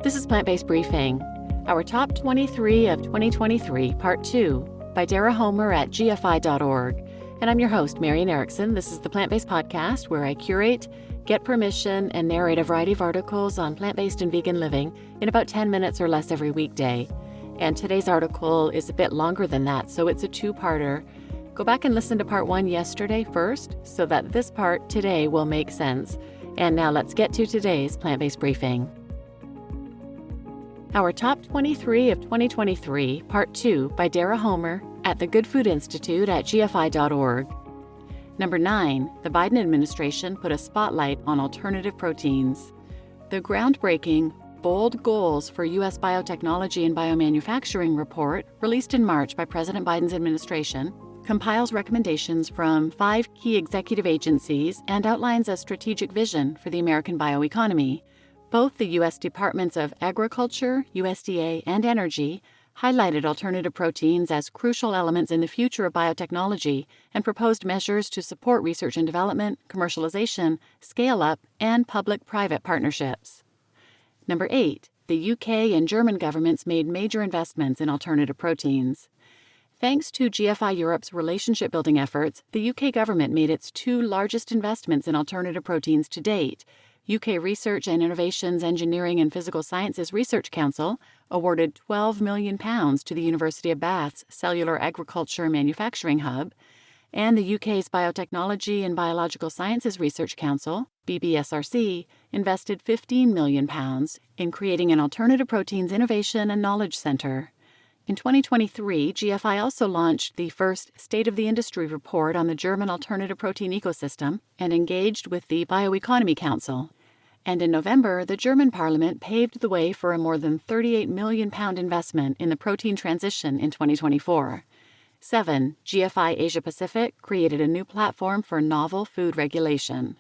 This is Plant-Based Briefing, our Top 23 of 2023, Part 2, by Dara at gfi.org. And I'm your host, Marian Erickson. This is the Plant-Based Podcast, where I curate, get permission, and narrate a variety of articles on plant-based and vegan living in about 10 minutes or less every weekday. And today's article is a bit longer than that, so it's a two-parter. Go back and listen to Part 1 yesterday first, so that this part today will make sense. And now let's get to today's Plant-Based Briefing. Our Top 23 of 2023, Part 2, by Dara at the Good Food Institute at gfi.org. Number 9, the Biden administration put a spotlight on alternative proteins. The groundbreaking Bold Goals for U.S. Biotechnology and Biomanufacturing report, released in March by President Biden's administration, compiles recommendations from 5 key executive agencies and outlines a strategic vision for the American bioeconomy. Both the U.S. Departments of Agriculture, USDA, and Energy highlighted alternative proteins as crucial elements in the future of biotechnology and proposed measures to support research and development, commercialization, scale-up, and public-private partnerships. Number 8, the UK and German governments made major investments in alternative proteins. Thanks to GFI Europe's relationship-building efforts, the UK government made its 2 largest investments in alternative proteins to date. UK Research and Innovations Engineering and Physical Sciences Research Council awarded £12 million to the University of Bath's Cellular Agriculture Manufacturing Hub, and the UK's Biotechnology and Biological Sciences Research Council, BBSRC, invested £15 million in creating an Alternative Proteins Innovation and Knowledge Centre. In 2023, GFI also launched the first State of the Industry report on the German alternative protein ecosystem and engaged with the Bioeconomy Council. And in November, the German Parliament paved the way for a more than £38 million investment in the protein transition in 2024. 7. GFI Asia Pacific created a new platform for novel food regulation.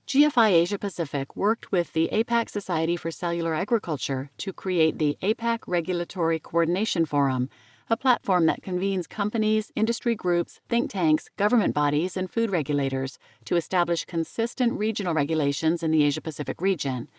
GFI Asia Pacific worked with the APAC Society for Cellular Agriculture to create the APAC Regulatory Coordination Forum, a platform that convenes companies, industry groups, think tanks, government bodies, and food regulators to establish consistent regional regulations in the Asia Pacific region.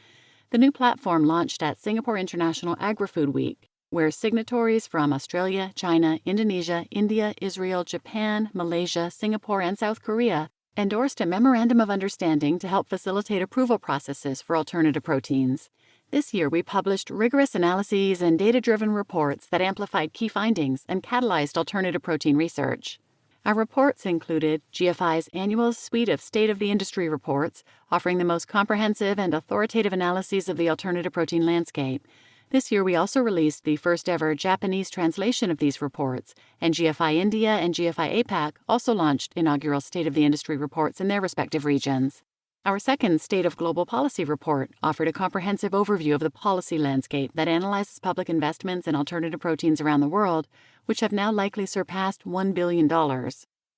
The new platform launched at Singapore International Agri-Food Week, where signatories from Australia, China, Indonesia, India, Israel, Japan, Malaysia, Singapore, and South Korea endorsed a Memorandum of Understanding to help facilitate approval processes for alternative proteins. This year, we published rigorous analyses and data-driven reports that amplified key findings and catalyzed alternative protein research. Our reports included GFI's annual suite of State of the Industry reports, offering the most comprehensive and authoritative analyses of the alternative protein landscape. This year, we also released the first-ever Japanese translation of these reports, and GFI India and GFI APAC also launched inaugural State of the Industry reports in their respective regions. Our second State of Global Policy report offered a comprehensive overview of the policy landscape that analyzes public investments in alternative proteins around the world, which have now likely surpassed $1 billion.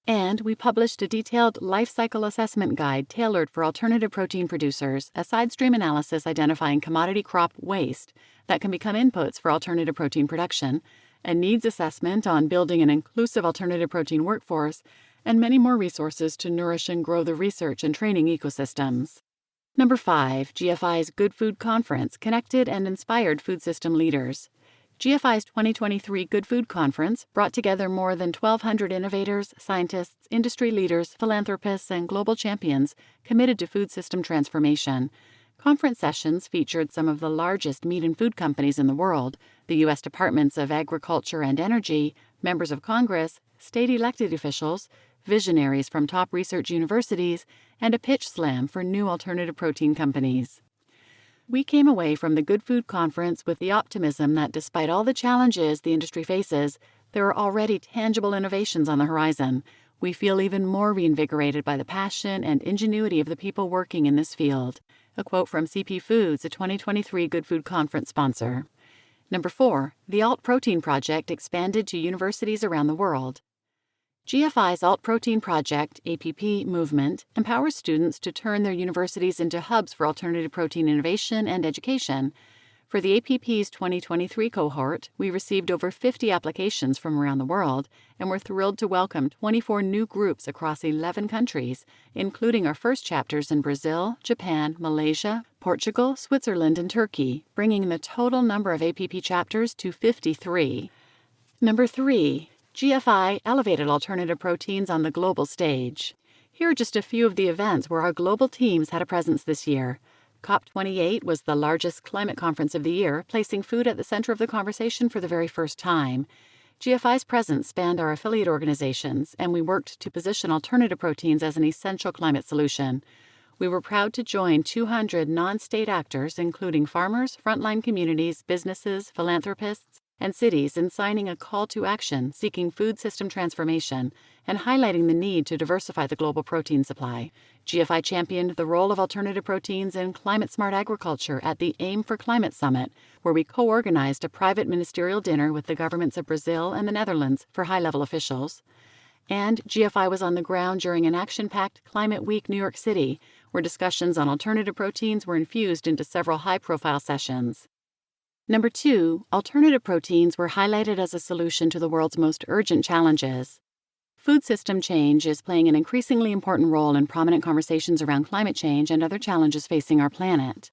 And we published a detailed life cycle assessment guide tailored for alternative protein producers, a side-stream analysis identifying commodity crop waste that can become inputs for alternative protein production, a needs assessment on building an inclusive alternative protein workforce, and many more resources to nourish and grow the research and training ecosystems. Number 5, GFI's Good Food Conference connected and inspired food system leaders. GFI's 2023 Good Food Conference brought together more than 1,200 innovators, scientists, industry leaders, philanthropists, and global champions committed to food system transformation. Conference sessions featured some of the largest meat and food companies in the world, the U.S. Departments of Agriculture and Energy, members of Congress, state elected officials, visionaries from top research universities, and a pitch slam for new alternative protein companies. We came away from the Good Food Conference with the optimism that despite all the challenges the industry faces, there are already tangible innovations on the horizon. We feel even more reinvigorated by the passion and ingenuity of the people working in this field. A quote from CP Foods, a 2023 Good Food Conference sponsor. Number 4, the Alt Protein Project expanded to universities around the world. GFI's Alt Protein Project, APP, movement empowers students to turn their universities into hubs for alternative protein innovation and education. For the APP's 2023 cohort, we received over 50 applications from around the world, and we're thrilled to welcome 24 new groups across 11 countries, including our first chapters in Brazil, Japan, Malaysia, Portugal, Switzerland, and Turkey, bringing the total number of APP chapters to 53. Number 3. GFI elevated alternative proteins on the global stage. Here are just a few of the events where our global teams had a presence this year. COP28 was the largest climate conference of the year, placing food at the center of the conversation for the very first time. GFI's presence spanned our affiliate organizations, and we worked to position alternative proteins as an essential climate solution. We were proud to join 200 non-state actors, including farmers, frontline communities, businesses, philanthropists, and cities, in signing a call to action seeking food system transformation and highlighting the need to diversify the global protein supply. GFI championed the role of alternative proteins in climate-smart agriculture at the Aim for Climate Summit, where we co-organized a private ministerial dinner with the governments of Brazil and the Netherlands for high-level officials. And GFI was on the ground during an action-packed Climate Week New York City, where discussions on alternative proteins were infused into several high-profile sessions. Number 2, alternative proteins were highlighted as a solution to the world's most urgent challenges. Food system change is playing an increasingly important role in prominent conversations around climate change and other challenges facing our planet.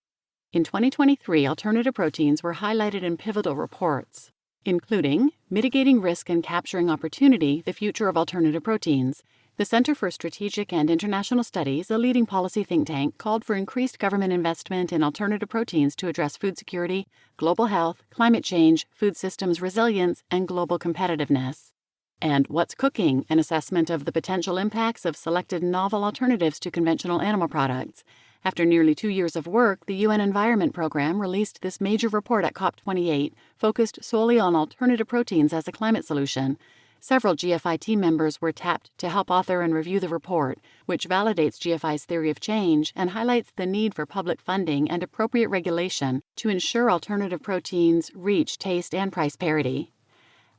In 2023, alternative proteins were highlighted in pivotal reports, including Mitigating Risk and Capturing Opportunity, the Future of Alternative Proteins. The Center for Strategic and International Studies, a leading policy think tank, called for increased government investment in alternative proteins to address food security, global health, climate change, food systems resilience, and global competitiveness. And What's Cooking, an assessment of the potential impacts of selected novel alternatives to conventional animal products. After nearly 2 years of work, the UN Environment Program released this major report at COP28, focused solely on alternative proteins as a climate solution. Several GFI team members were tapped to help author and review the report, which validates GFI's theory of change and highlights the need for public funding and appropriate regulation to ensure alternative proteins reach taste and price parity.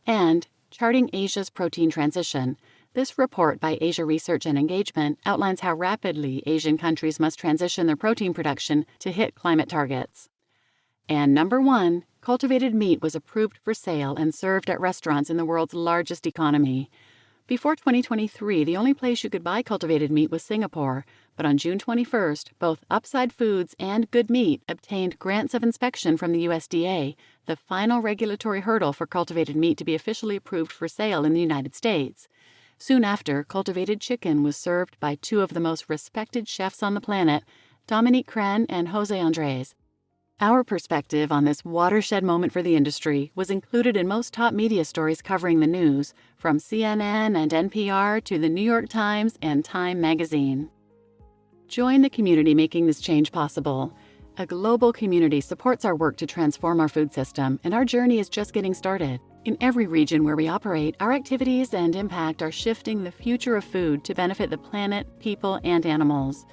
And Charting Asia's Protein Transition. This report by Asia Research and Engagement outlines how rapidly Asian countries must transition their protein production to hit climate targets. And number 1, cultivated meat was approved for sale and served at restaurants in the world's largest economy. Before 2023, the only place you could buy cultivated meat was Singapore, but on June 21st, both Upside Foods and Good Meat obtained grants of inspection from the USDA, the final regulatory hurdle for cultivated meat to be officially approved for sale in the United States. Soon after, cultivated chicken was served by 2 of the most respected chefs on the planet, Dominique Crenn and Jose Andres. Our perspective on this watershed moment for the industry was included in most top media stories covering the news, from CNN and NPR to the New York Times and Time magazine. Join the community making this change possible. A global community supports our work to transform our food system, and our journey is just getting started. In every region where we operate, our activities and impact are shifting the future of food to benefit the planet, people, and animals.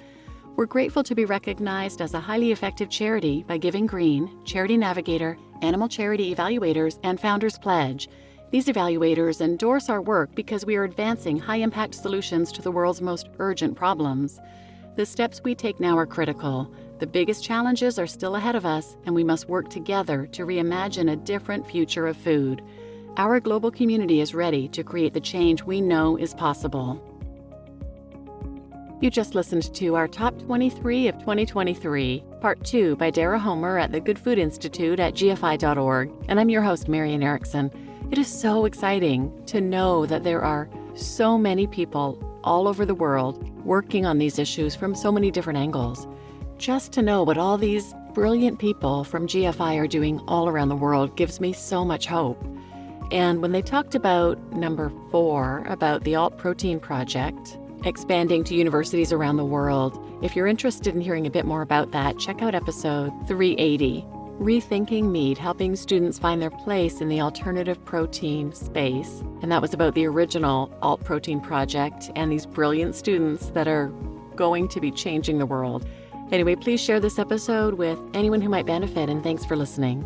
We're grateful to be recognized as a highly effective charity by Giving Green, Charity Navigator, Animal Charity Evaluators, and Founders Pledge. These evaluators endorse our work because we are advancing high-impact solutions to the world's most urgent problems. The steps we take now are critical. The biggest challenges are still ahead of us, and we must work together to reimagine a different future of food. Our global community is ready to create the change we know is possible. You just listened to our Top 23 of 2023, Part 2 by Dara Homer at the Good Food Institute at gfi.org, and I'm your host, Marian Erickson. It is so exciting to know that there are so many people all over the world working on these issues from so many different angles. Just to know what all these brilliant people from GFI are doing all around the world gives me so much hope. And when they talked about number 4, about the Alt Protein Project, expanding to universities around the world, if you're interested in hearing a bit more about that, check out episode 380, Rethinking Meat, helping students find their place in the alternative protein space. And that was about the original Alt Protein Project and these brilliant students that are going to be changing the world. Anyway, please share this episode with anyone who might benefit, and thanks for listening.